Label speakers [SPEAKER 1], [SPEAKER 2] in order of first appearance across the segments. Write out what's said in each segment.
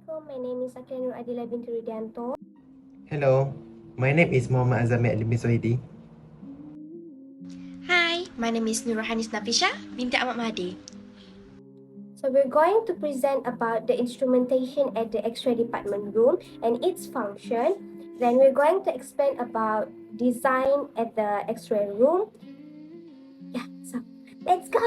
[SPEAKER 1] Assalamualaikum, my name is Akhil Nur Adila binti Rudianto.
[SPEAKER 2] Hello, my name is Muhammad Azami Alim Soidi.
[SPEAKER 3] Hi, my name is Nurhanis Nafisha binti Ahmad Mahdi.
[SPEAKER 1] So we're going to present about the instrumentation at the X-ray department room and its function. Then we're going to explain about design at the X-ray room. Yeah, so let's go!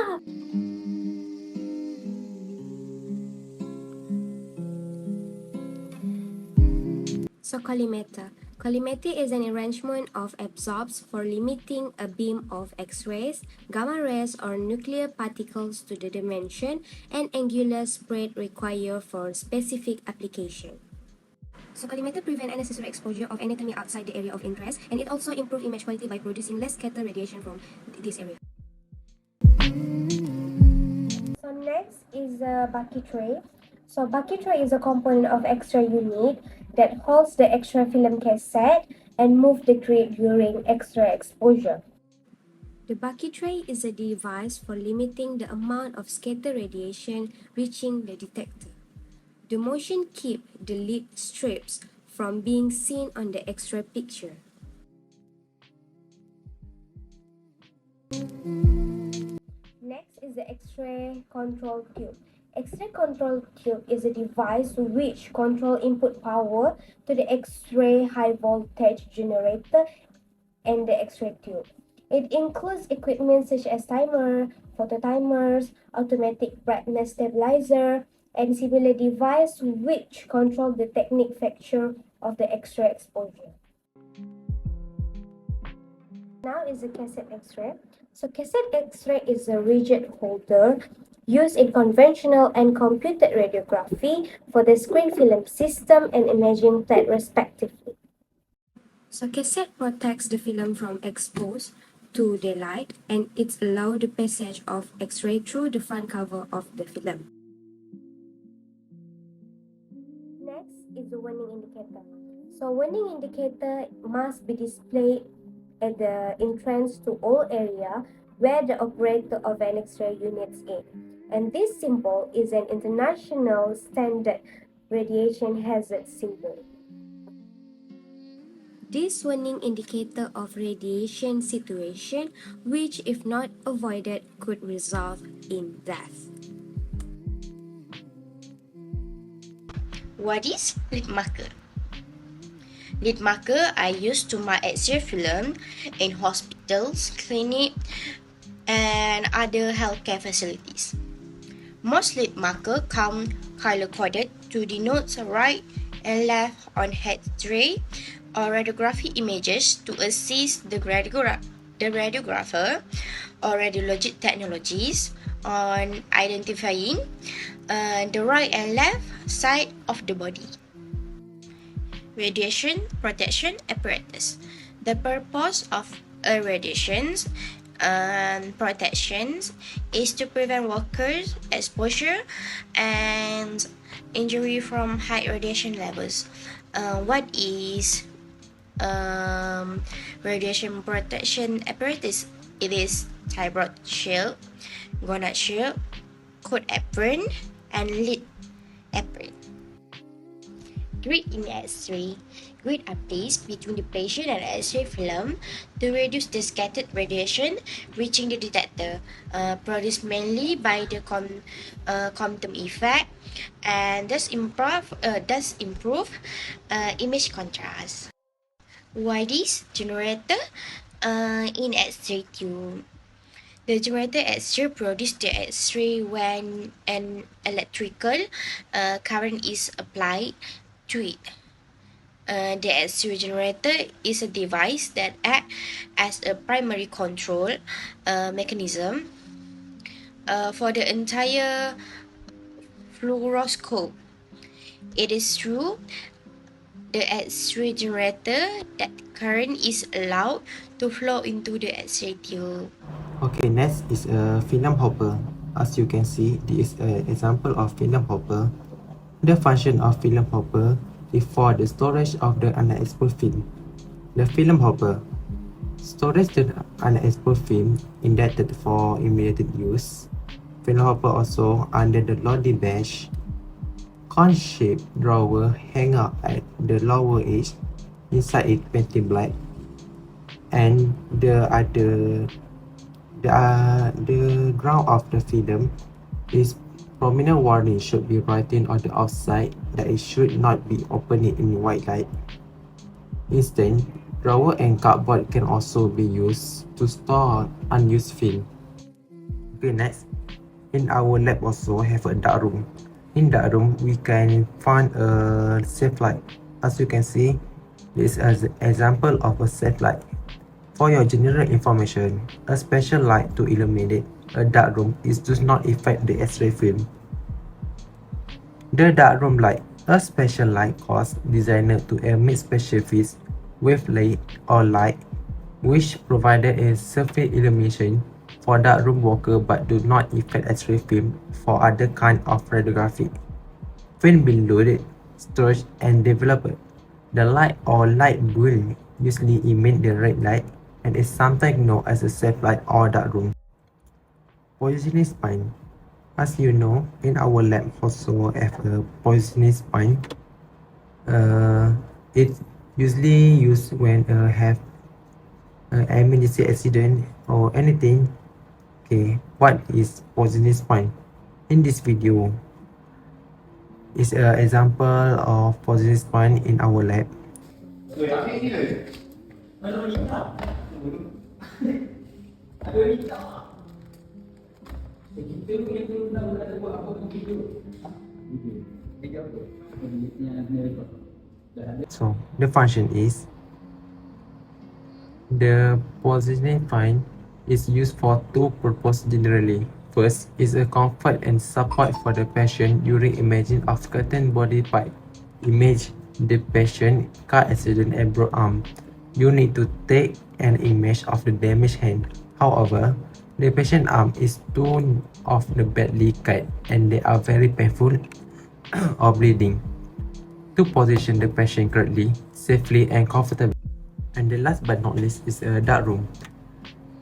[SPEAKER 1] So collimator. Collimator is an arrangement of absorbs for limiting a beam of X-rays, gamma rays or nuclear particles to the dimension and angular spread required for specific application. So collimator prevent unnecessary exposure of anatomy outside the area of interest, and it also improve image quality by producing less scattered radiation from this area. So next is a bucket tray. So bucket tray is a component of X-ray unit that holds the X-ray film cassette and move the grid during X-ray exposure. The bucket tray is a device for limiting the amount of scattered radiation reaching the detector. The motion keeps the lead strips from being seen on the X-ray picture. Next is the X-ray control tube. X-ray control tube is a device which control input power to the X-ray high voltage generator and the X-ray tube. It includes equipment such as timer, phototimers, automatic brightness stabilizer, and similar device which control the technique factor of the X-ray exposure. Now is the cassette X-ray. So cassette X-ray is a rigid holder used in conventional and computed radiography for the screen film system and imaging plate respectively. So cassette protects the film from exposure to daylight, and it allows the passage of X-ray through the front cover of the film. Next is the warning indicator. So warning indicator must be displayed at the entrance to all area where the operator of an X-ray unit is. And this symbol is an international standard radiation hazard symbol. This warning indicator of radiation situation, which if not avoided could result in death.
[SPEAKER 3] What is lead marker? Lead marker are used to mark X-ray film in hospitals, clinics, and other healthcare facilities. Most lead marker come color-coded to denote right and left on X-ray or radiography images to assist the radiographer or radiologic technologies on identifying the right and left side of the body. Radiation protection apparatus. The purpose of a radiation protection is to prevent workers' exposure and injury from high radiation levels. What is radiation protection apparatus? It is typewriter shield, gonad shield, coat apron, and lid apron. Grid in X-ray. Grid are placed between the patient and X-ray film to reduce the scattered radiation reaching the detector, produced mainly by the quantum effect, and thus improve image contrast. Why this generator in X-ray tube? The generator X-ray produces the X-ray when an electrical current is applied to it. The X-ray generator is a device that acts as a primary control mechanism for the entire fluoroscope. It is through the X-ray generator that current is allowed to flow into the X-ray tube.
[SPEAKER 2] Okay, next is a film hopper. As you can see, this is an example of film hopper. The function of film hopper is for the storage of the unexposed film. The film hopper stores the unexposed film intended for immediate use. Film hopper also under the loading bench cone-shaped drawer hang out at the lower edge, inside it painted black, and the ground of the film is prominent warning should be written on the outside that it should not be opened in white light. Instead, drawer and cupboard can also be used to store unused film. Okay, next. In our lab also have a dark room. In dark room, we can find a safe light. As you can see, this is an example of a safe light. For your general information, a special light to illuminate a dark room does not affect the X-ray film. The dark room light, a special light course designed to emit specific wavelength or light, which provided a surface illumination for dark room worker but do not affect X-ray film for other kind of radiography. When being loaded, stored, and developed, the light or light will usually emit the red light and is sometimes known as a safe light or dark room. Positioning spine. As you know, in our lab also have a positioning spine. It's usually used when have emergency accident or anything. Okay, what is positioning spine? In this video, is an example of positioning spine in our lab. So the function is the positioning spine is used for two purposes generally. First is a comfort and support for the patient during imaging of curtain body part. Image the patient car accident and broke arm. You need to take an image of the damaged hand. However, the patient arm is torn off the badly cut and they are very painful or bleeding. To position the patient correctly, safely and comfortably. And the last but not least is a dark room.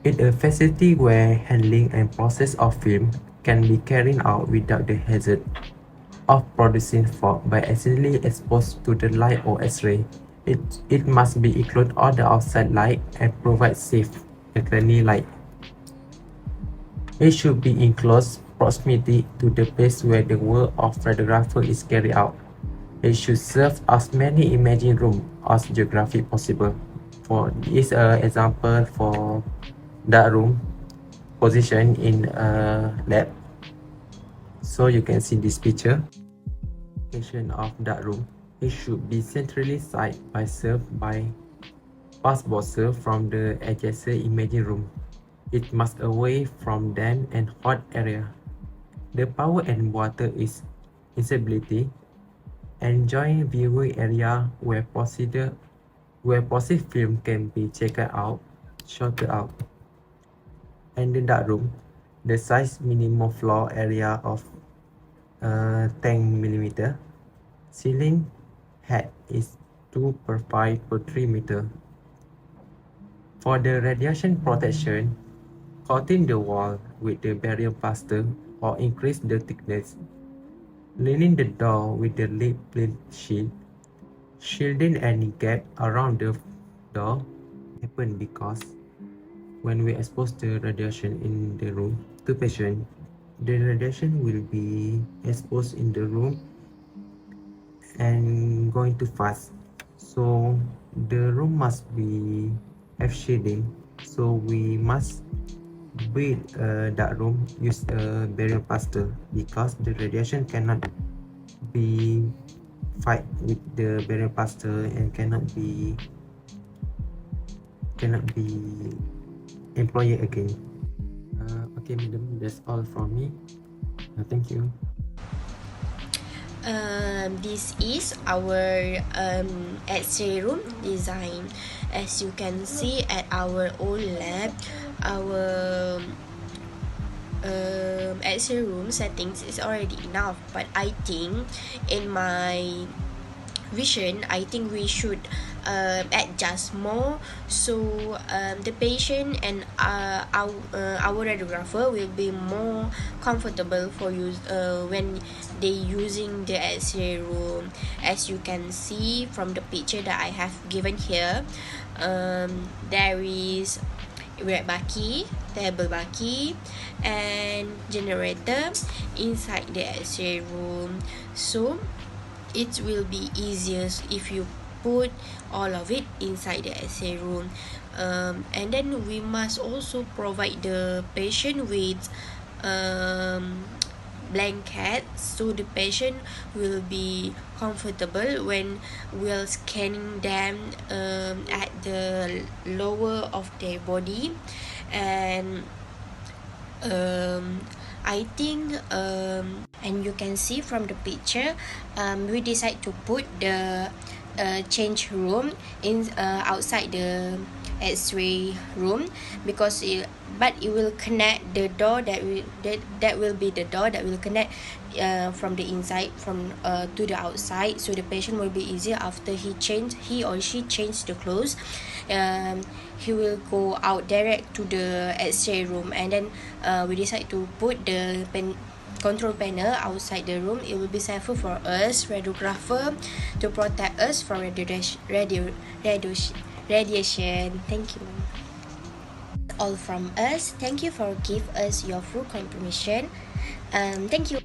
[SPEAKER 2] It's a facility where handling and process of film can be carried out without the hazard of producing fog by accidentally exposed to the light or X-ray. It must be include all the outside light and provide safe and clean light. It should be in close proximity to the place where the work of radiographer is carried out. It should serve as many imaging room as geographic possible. For this example for dark room position in a lab. So you can see this picture. Location of dark room. It should be centrally sited by served by passport served from the adjacent imaging room. It must away from damp and hot area. The power and water is instability. Enjoy viewing area where possible film can be checked out, shorted out. And the dark room, the size minimum floor area of 10 millimeter. Ceiling height is 2 per 5 per 3 meter. For the radiation protection, coating the wall with the barrier plaster or increase the thickness. Lining the door with the lip plate sheet. Shielding any gap around the door happen because when we expose the radiation in the room to patient, the radiation will be exposed in the room and going too fast. So the room must be have shading. So we must build a dark room use a barrier plaster because the radiation cannot be fight with the barrier plaster and cannot be employed again. Okay, madam, that's all from me. Thank you.
[SPEAKER 3] This is our X-ray room design. As you can see at our old lab, our X-ray room settings is already enough, but I think in my vision, I think we should adjust more, so the patient and our radiographer will be more comfortable for use when they using the X-ray room. As you can see from the picture that I have given here, there is red baki, table baki, and generator inside the X-ray room. So it will be easier if you put all of it inside the X-ray room. And then we must also provide the patient with blanket, so the patient will be comfortable when we're scanning them at the lower of their body. And I think and you can see from the picture, we decide to put the change room in outside the X-ray room, because it will connect the door that will be the door that will connect from the inside from to the outside, so the patient will be easier after he or she change the clothes. He will go out direct to the X-ray room, and then we decide to put the control panel outside the room. It will be safer for us radiographer to protect us from radiation. Thank you. All from us. Thank you for give us your full confirmation. Thank you.